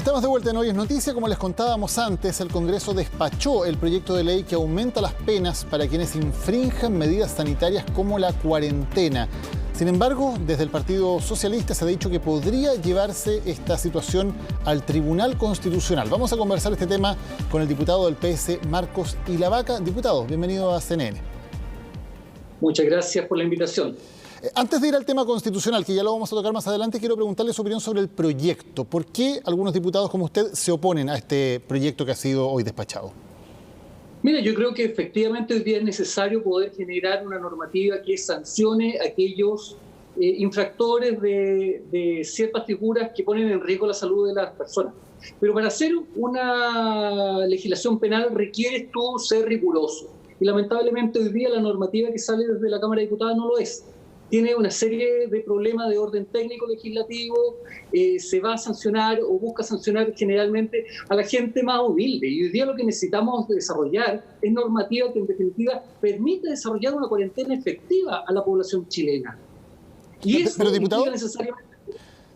Estamos de vuelta en Hoy es Noticia. Como les contábamos antes, el Congreso despachó el proyecto de ley que aumenta las penas para quienes infrinjan medidas sanitarias como la cuarentena. Sin embargo, desde el Partido Socialista se ha dicho que podría llevarse esta situación al Tribunal Constitucional. Vamos a conversar este tema con el diputado del PS, Marcos Ilavaca. Diputado, bienvenido a CNN. Muchas gracias por la invitación. Antes de ir al tema constitucional, que ya lo vamos a tocar más adelante, quiero preguntarle su opinión sobre el proyecto. ¿Por qué algunos diputados como usted se oponen a este proyecto que ha sido hoy despachado? Mira, yo creo que efectivamente hoy día es necesario poder generar una normativa que sancione a aquellos infractores de ciertas figuras que ponen en riesgo la salud de las personas. Pero para hacer una legislación penal requieres tú ser riguroso. Y lamentablemente hoy día la normativa que sale desde la Cámara de Diputados no lo es. Tiene una serie de problemas de orden técnico legislativo, se va a sancionar o busca sancionar generalmente a la gente más humilde. Y hoy día lo que necesitamos desarrollar es normativa que en definitiva permita desarrollar una cuarentena efectiva a la población chilena. Y eso pero, diputado, implica necesariamente...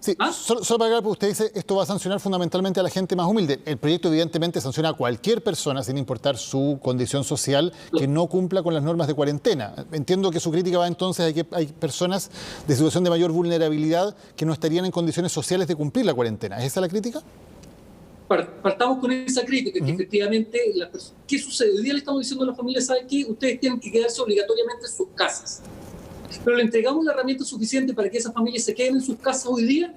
Sí, solo para aclarar, usted dice esto va a sancionar fundamentalmente a la gente más humilde. El proyecto evidentemente sanciona a cualquier persona, sin importar su condición social, que no cumpla con las normas de cuarentena. Entiendo que su crítica va entonces a que hay personas de situación de mayor vulnerabilidad que no estarían en condiciones sociales de cumplir la cuarentena. ¿Es esa la crítica? Partamos con esa crítica, que efectivamente, ¿qué sucede? Hoy día le estamos diciendo a la familia, ¿sabe qué? Ustedes tienen que quedarse obligatoriamente en sus casas. Pero le entregamos la herramienta suficiente para que esas familias se queden en sus casas hoy día.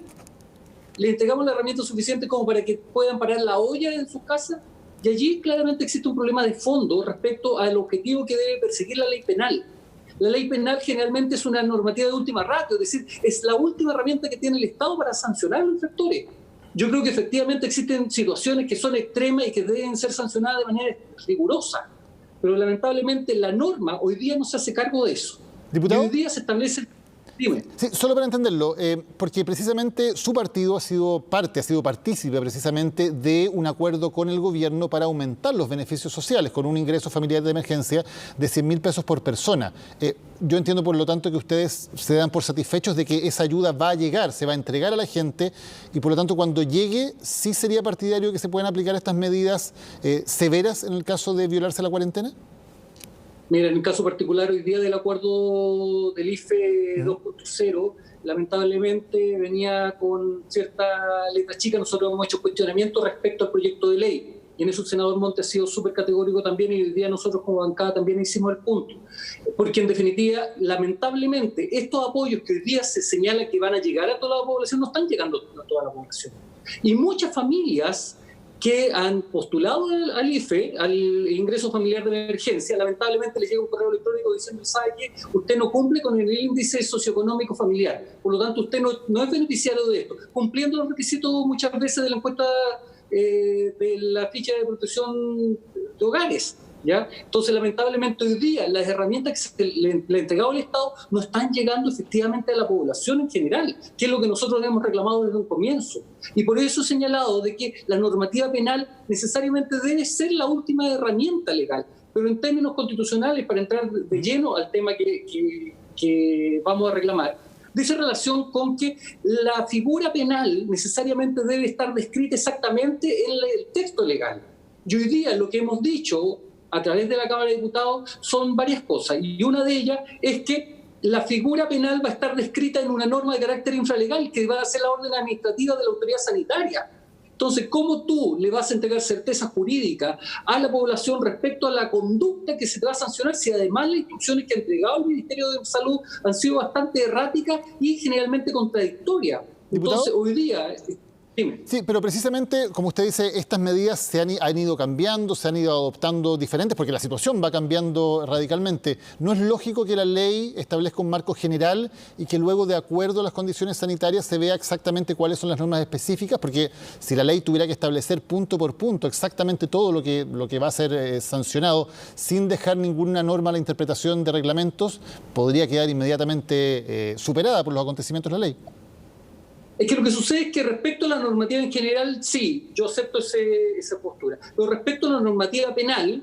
Le entregamos la herramienta suficiente como para que puedan parar la olla en sus casas. Y allí claramente existe un problema de fondo respecto al objetivo que debe perseguir la ley penal. La ley penal generalmente es una normativa de última ratio, es decir, es la última herramienta que tiene el Estado para sancionar a los infractores. Yo creo que efectivamente existen situaciones que son extremas y que deben ser sancionadas de manera rigurosa. Pero lamentablemente la norma hoy día no se hace cargo de eso. ¿Diputado? Y hoy día se establece... Dime. Sí, solo para entenderlo, porque precisamente su partido ha sido partícipe precisamente de un acuerdo con el gobierno para aumentar los beneficios sociales con un ingreso familiar de emergencia de 100.000 pesos por persona. Yo entiendo, por lo tanto, que ustedes se dan por satisfechos de que esa ayuda va a llegar, se va a entregar a la gente y, por lo tanto, cuando llegue, sí sería partidario que se puedan aplicar estas medidas severas en el caso de violarse la cuarentena. Mira, en el caso particular, hoy día del acuerdo del IFE 2.0, lamentablemente venía con cierta letra chica. Nosotros hemos hecho cuestionamientos respecto al proyecto de ley. Y en eso el senador Montes ha sido súper categórico también, y hoy día nosotros como bancada también hicimos el punto. Porque en definitiva, lamentablemente, estos apoyos que hoy día se señala que van a llegar a toda la población, no están llegando a toda la población. Y muchas familias que han postulado al IFE, al ingreso familiar de emergencia, lamentablemente les llega un correo electrónico diciendo, ¿sabe qué? Usted no cumple con el índice socioeconómico familiar, por lo tanto usted no es beneficiario de esto, cumpliendo los requisitos muchas veces de la encuesta de la ficha de protección de hogares. ¿Ya? Entonces, lamentablemente hoy día las herramientas que le ha entregado el Estado no están llegando efectivamente a la población en general, que es lo que nosotros hemos reclamado desde un comienzo. Y por eso he señalado de que la normativa penal necesariamente debe ser la última herramienta legal. Pero en términos constitucionales, para entrar de lleno al tema que vamos a reclamar, dice relación con que la figura penal necesariamente debe estar descrita exactamente en el texto legal. Y hoy día lo que hemos dicho a través de la Cámara de Diputados son varias cosas, y una de ellas es que la figura penal va a estar descrita en una norma de carácter infralegal que va a ser la orden administrativa de la autoridad sanitaria. Entonces, ¿cómo tú le vas a entregar certeza jurídica a la población respecto a la conducta que se te va a sancionar si además las instrucciones que ha entregado el Ministerio de Salud han sido bastante erráticas y generalmente contradictorias? Entonces, hoy día... Sí, pero precisamente, como usted dice, estas medidas han ido cambiando, se han ido adoptando diferentes, porque la situación va cambiando radicalmente. ¿No es lógico que la ley establezca un marco general y que luego, de acuerdo a las condiciones sanitarias, se vea exactamente cuáles son las normas específicas? Porque si la ley tuviera que establecer punto por punto exactamente todo lo que va a ser sancionado, sin dejar ninguna norma a la interpretación de reglamentos, podría quedar inmediatamente superada por los acontecimientos de la ley. Es que lo que sucede es que respecto a la normativa en general, sí, yo acepto esa postura. Pero respecto a la normativa penal,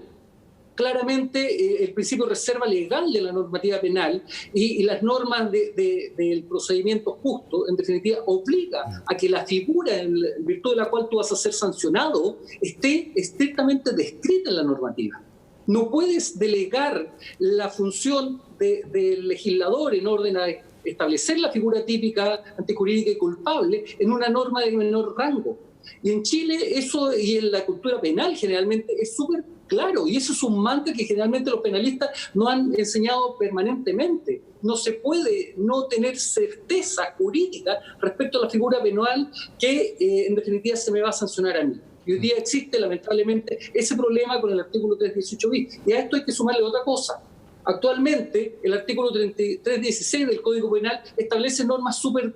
claramente el principio de reserva legal de la normativa penal y las normas del procedimiento justo, en definitiva, obliga a que la figura en virtud de la cual tú vas a ser sancionado esté estrictamente descrita en la normativa. No puedes delegar la función del legislador en orden a establecer la figura típica, antijurídica y culpable en una norma de menor rango. Y en Chile eso, y en la cultura penal generalmente, es súper claro, y eso es un mantra que generalmente los penalistas nos han enseñado permanentemente. No se puede no tener certeza jurídica respecto a la figura penal que en definitiva se me va a sancionar a mí. Y hoy día existe lamentablemente ese problema con el artículo 318 bis. Y a esto hay que sumarle otra cosa. Actualmente, el artículo 316 del Código Penal establece normas súper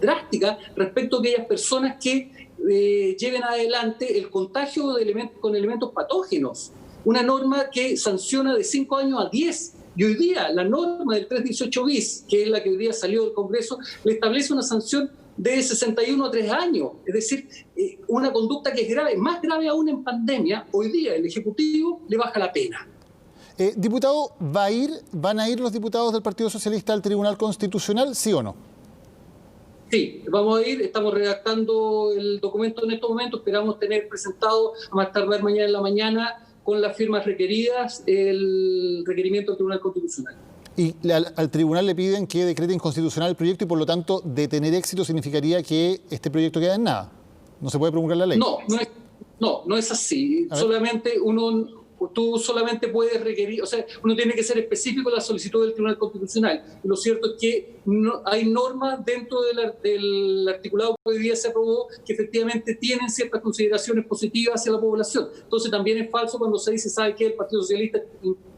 drásticas respecto a aquellas personas que lleven adelante el contagio con elementos patógenos. Una norma que sanciona de 5 años a 10. Y hoy día la norma del 318 bis, que es la que hoy día salió del Congreso, le establece una sanción de 61 a 3 años. Es decir, una conducta que es grave, más grave aún en pandemia. Hoy día el Ejecutivo le baja la pena. Diputado, ¿van a ir los diputados del Partido Socialista al Tribunal Constitucional, sí o no? Sí, vamos a ir, estamos redactando el documento en estos momentos, esperamos tener presentado a más tardar mañana en la mañana con las firmas requeridas el requerimiento del Tribunal Constitucional. Y al tribunal le piden que decrete inconstitucional el proyecto y por lo tanto de tener éxito significaría que este proyecto queda en nada. ¿No se puede promulgar la ley? No es así. Solamente tú solamente puedes requerir, o sea, uno tiene que ser específico en la solicitud del Tribunal Constitucional. Y lo cierto es que hay normas dentro del articulado que hoy día se aprobó que efectivamente tienen ciertas consideraciones positivas hacia la población. Entonces también es falso cuando se dice, ¿sabe qué? El Partido Socialista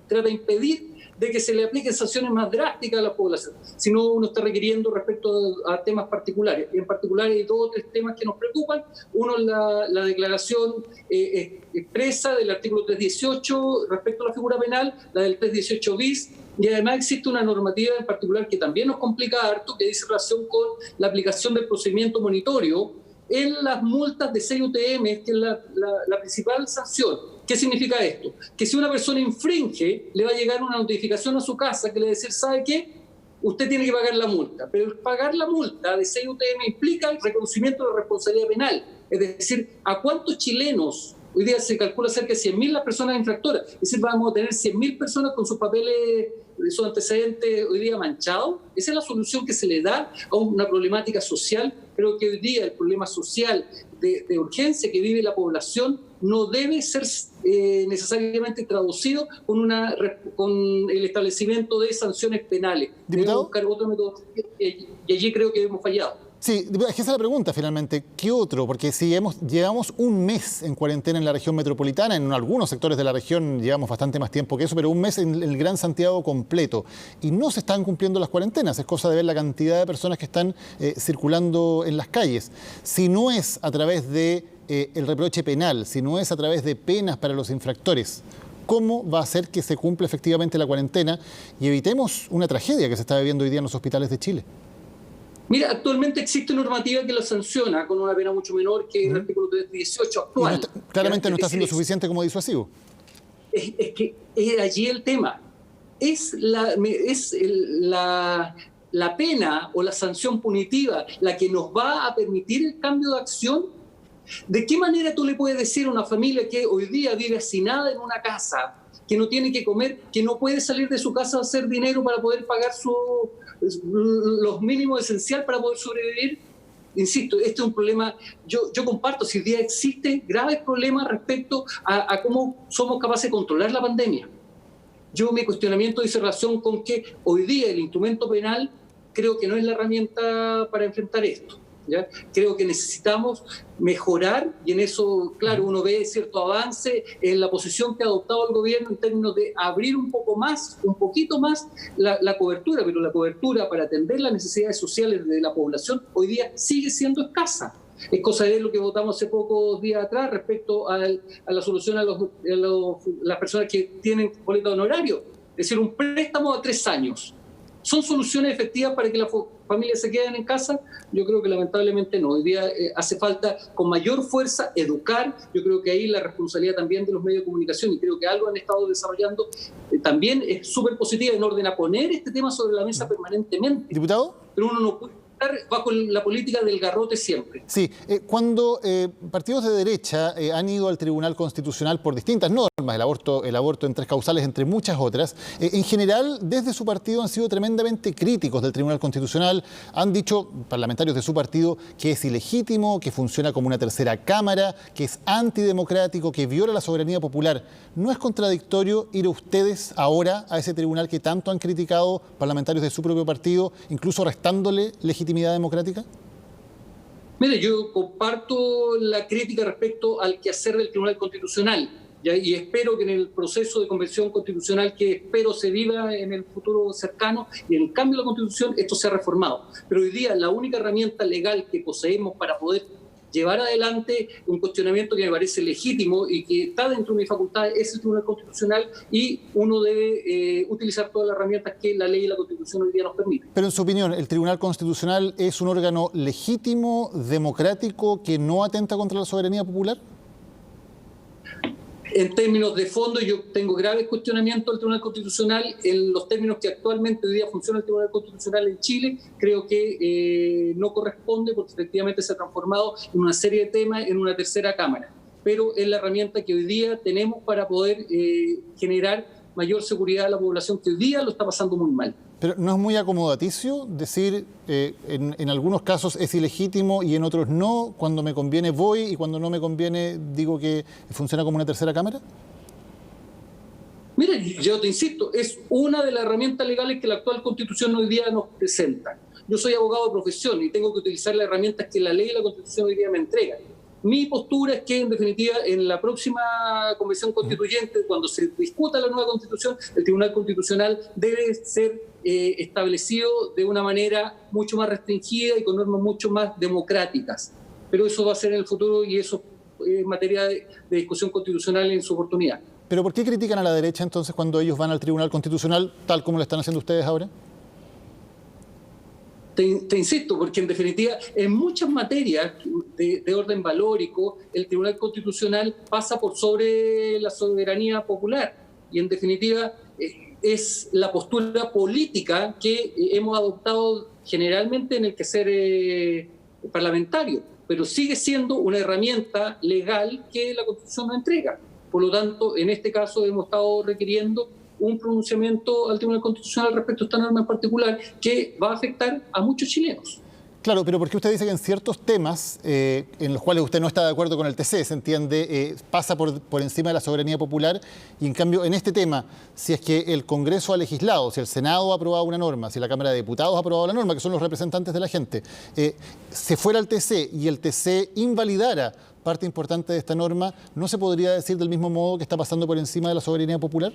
trata de impedir de que se le apliquen sanciones más drásticas a la población, sino uno está requiriendo respecto a temas particulares. Y en particular hay 2 o 3 temas que nos preocupan. Uno es la declaración expresa del artículo 318 respecto a la figura penal, la del 318 bis, y además existe una normativa en particular que también nos complica harto, que dice relación con la aplicación del procedimiento monitorio en las multas de 6 UTM, que es la principal sanción. ¿Qué significa esto? Que si una persona infringe, le va a llegar una notificación a su casa que le va a decir, ¿sabe qué? Usted tiene que pagar la multa. Pero el pagar la multa de 6 UTM implica el reconocimiento de la responsabilidad penal. Es decir, ¿a cuántos chilenos? Hoy día se calcula cerca de 100.000 las personas infractoras. Es decir, vamos a tener 100.000 personas con sus papeles, sus antecedentes hoy día manchados. Esa es la solución que se le da a una problemática social. Creo que hoy día el problema social de urgencia que vive la población no debe ser necesariamente traducido con el establecimiento de sanciones penales. Debemos buscar otro método y allí creo que hemos fallado. Sí, esa es la pregunta finalmente. ¿Qué otro? Porque si llevamos un mes en cuarentena en la región metropolitana, en algunos sectores de la región llevamos bastante más tiempo que eso, pero un mes en el Gran Santiago completo. Y no se están cumpliendo las cuarentenas. Es cosa de ver la cantidad de personas que están circulando en las calles. Si no es a través de el reproche penal, si no es a través de penas para los infractores, ¿cómo va a hacer que se cumpla efectivamente la cuarentena y evitemos una tragedia que se está viviendo hoy día en los hospitales de Chile? Mira, actualmente existe normativa que lo sanciona con una pena mucho menor que el artículo 318 actual. Claramente no está siendo suficiente como disuasivo. Es que es allí el tema. ¿Es la pena o la sanción punitiva la que nos va a permitir el cambio de acción? ¿De qué manera tú le puedes decir a una familia que hoy día vive hacinada en una casa, que no tiene que comer, que no puede salir de su casa a hacer dinero para poder pagar los mínimos esenciales para poder sobrevivir? Insisto, este es un problema, yo comparto, si hoy día existen graves problemas respecto a cómo somos capaces de controlar la pandemia. Mi cuestionamiento dice relación con que hoy día el instrumento penal creo que no es la herramienta para enfrentar esto. ¿Ya? Creo que necesitamos mejorar y en eso, claro, uno ve cierto avance en la posición que ha adoptado el gobierno en términos de abrir un poquito más la cobertura, pero la cobertura para atender las necesidades sociales de la población hoy día sigue siendo escasa. Es cosa de lo que votamos hace pocos días atrás respecto a la solución a las personas que tienen boleto de honorario, es decir, un préstamo a 3 años. ¿Son soluciones efectivas para que las familias se queden en casa? Yo creo que lamentablemente no. Hoy día hace falta con mayor fuerza educar. Yo creo que ahí la responsabilidad también de los medios de comunicación, y creo que algo han estado desarrollando, también es súper positiva en orden a poner este tema sobre la mesa permanentemente. ¿Diputado? Pero uno no puede estar bajo la política del garrote siempre. Sí, cuando partidos de derecha han ido al Tribunal Constitucional por distintas normas, el aborto en 3 causales, entre muchas otras, en general, desde su partido han sido tremendamente críticos del Tribunal Constitucional. Han dicho, parlamentarios de su partido, que es ilegítimo, que funciona como una tercera cámara, que es antidemocrático, que viola la soberanía popular. ¿No es contradictorio ir a ustedes ahora a ese tribunal que tanto han criticado parlamentarios de su propio partido, incluso restándole legitimidad democrática? Mire, yo comparto la crítica respecto al quehacer del Tribunal Constitucional, ¿ya? Y espero que en el proceso de convención constitucional que espero se viva en el futuro cercano y en el cambio de la Constitución, esto sea reformado. Pero hoy día la única herramienta legal que poseemos para poder llevar adelante un cuestionamiento que me parece legítimo y que está dentro de mis facultades es el Tribunal Constitucional, y uno debe utilizar todas las herramientas que la ley y la Constitución hoy día nos permiten. Pero en su opinión, ¿el Tribunal Constitucional es un órgano legítimo, democrático, que no atenta contra la soberanía popular? En términos de fondo, yo tengo graves cuestionamientos del Tribunal Constitucional. En los términos que actualmente hoy día funciona el Tribunal Constitucional en Chile, creo que no corresponde, porque efectivamente se ha transformado en una serie de temas en una tercera cámara. Pero es la herramienta que hoy día tenemos para poder generar mayor seguridad a la población, que hoy día lo está pasando muy mal. Pero ¿no es muy acomodaticio decir en algunos casos es ilegítimo y en otros no? Cuando me conviene voy y cuando no me conviene digo que funciona como una tercera cámara. Mira, yo te insisto, es una de las herramientas legales que la actual Constitución hoy día nos presenta. Yo soy abogado de profesión y tengo que utilizar las herramientas que la ley y la Constitución hoy día me entregan. Mi postura es que, en definitiva, en la próxima Convención Constituyente, cuando se discuta la nueva Constitución, el Tribunal Constitucional debe ser establecido de una manera mucho más restringida y con normas mucho más democráticas. Pero eso va a ser en el futuro, y eso es materia de discusión constitucional en su oportunidad. ¿Pero por qué critican a la derecha entonces cuando ellos van al Tribunal Constitucional, tal como lo están haciendo ustedes ahora? Te insisto, porque en definitiva, en muchas materias de orden valórico, el Tribunal Constitucional pasa por sobre la soberanía popular. Y en definitiva, es la postura política que hemos adoptado generalmente en el quehacer parlamentario, pero sigue siendo una herramienta legal que la Constitución nos entrega. Por lo tanto, en este caso hemos estado requiriendo un pronunciamiento al Tribunal Constitucional respecto a esta norma en particular, que va a afectar a muchos chilenos. Claro, pero ¿por qué usted dice que en ciertos temas en los cuales usted no está de acuerdo con el TC, se entiende, pasa por encima de la soberanía popular, y en cambio en este tema, si es que el Congreso ha legislado, si el Senado ha aprobado una norma, si la Cámara de Diputados ha aprobado la norma, que son los representantes de la gente, se fuera al TC y el TC invalidara parte importante de esta norma, ¿no se podría decir del mismo modo que está pasando por encima de la soberanía popular?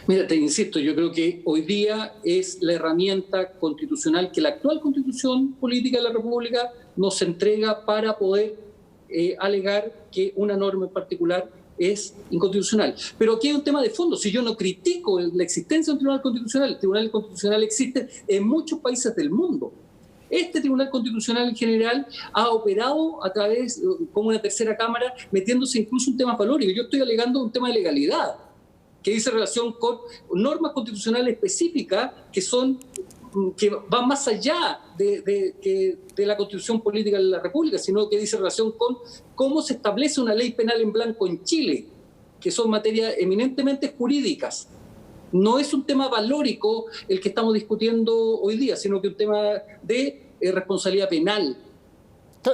Mira, te insisto, yo creo que hoy día es la herramienta constitucional que la actual Constitución Política de la República nos entrega para poder alegar que una norma en particular es inconstitucional. Pero aquí hay un tema de fondo. Si yo no critico la existencia de un Tribunal Constitucional, el Tribunal Constitucional existe en muchos países del mundo. Este Tribunal Constitucional en general ha operado a través, como una tercera cámara, metiéndose incluso en temas valóricos. Yo estoy alegando un tema de legalidad, que dice relación con normas constitucionales específicas que van más allá de la Constitución Política de la República, sino que dice relación con cómo se establece una ley penal en blanco en Chile, que son materias eminentemente jurídicas. No es un tema valórico el que estamos discutiendo hoy día, sino que un tema de responsabilidad penal.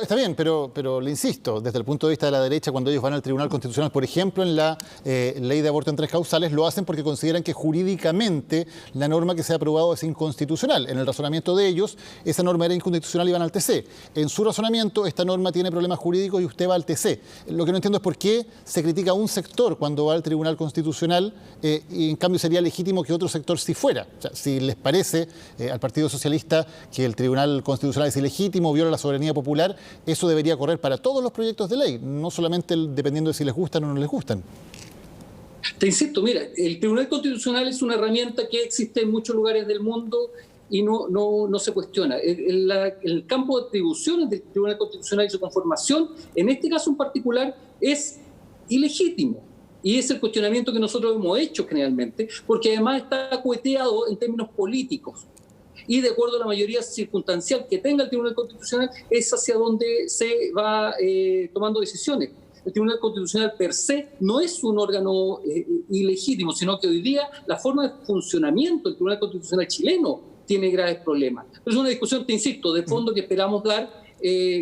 Está bien, pero le insisto, desde el punto de vista de la derecha, cuando ellos van al Tribunal Constitucional, por ejemplo, en la ley de aborto en 3 causales, lo hacen porque consideran que jurídicamente la norma que se ha aprobado es inconstitucional. En el razonamiento de ellos, esa norma era inconstitucional y van al TC. En su razonamiento, esta norma tiene problemas jurídicos y usted va al TC. Lo que no entiendo es por qué se critica a un sector cuando va al Tribunal Constitucional y en cambio sería legítimo que otro sector sí fuera. O sea, si les parece al Partido Socialista que el Tribunal Constitucional es ilegítimo, viola la soberanía popular, eso debería correr para todos los proyectos de ley, no solamente dependiendo de si les gustan o no les gustan. Te insisto, mira, el Tribunal Constitucional es una herramienta que existe en muchos lugares del mundo y no se cuestiona. El campo de atribuciones del Tribunal Constitucional y su conformación, en este caso en particular, es ilegítimo. Y es el cuestionamiento que nosotros hemos hecho generalmente, porque además está cueteado en términos políticos. Y de acuerdo a la mayoría circunstancial que tenga el Tribunal Constitucional, es hacia donde se va tomando decisiones. El Tribunal Constitucional per se no es un órgano ilegítimo, sino que hoy día la forma de funcionamiento del Tribunal Constitucional chileno tiene graves problemas. Pero es una discusión, te insisto, de fondo que esperamos dar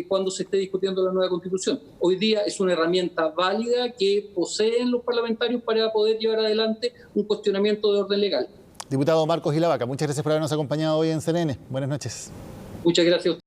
cuando se esté discutiendo la nueva Constitución. Hoy día es una herramienta válida que poseen los parlamentarios para poder llevar adelante un cuestionamiento de orden legal. Diputado Marcos Gilavaca, muchas gracias por habernos acompañado hoy en CNN. Buenas noches. Muchas gracias a usted.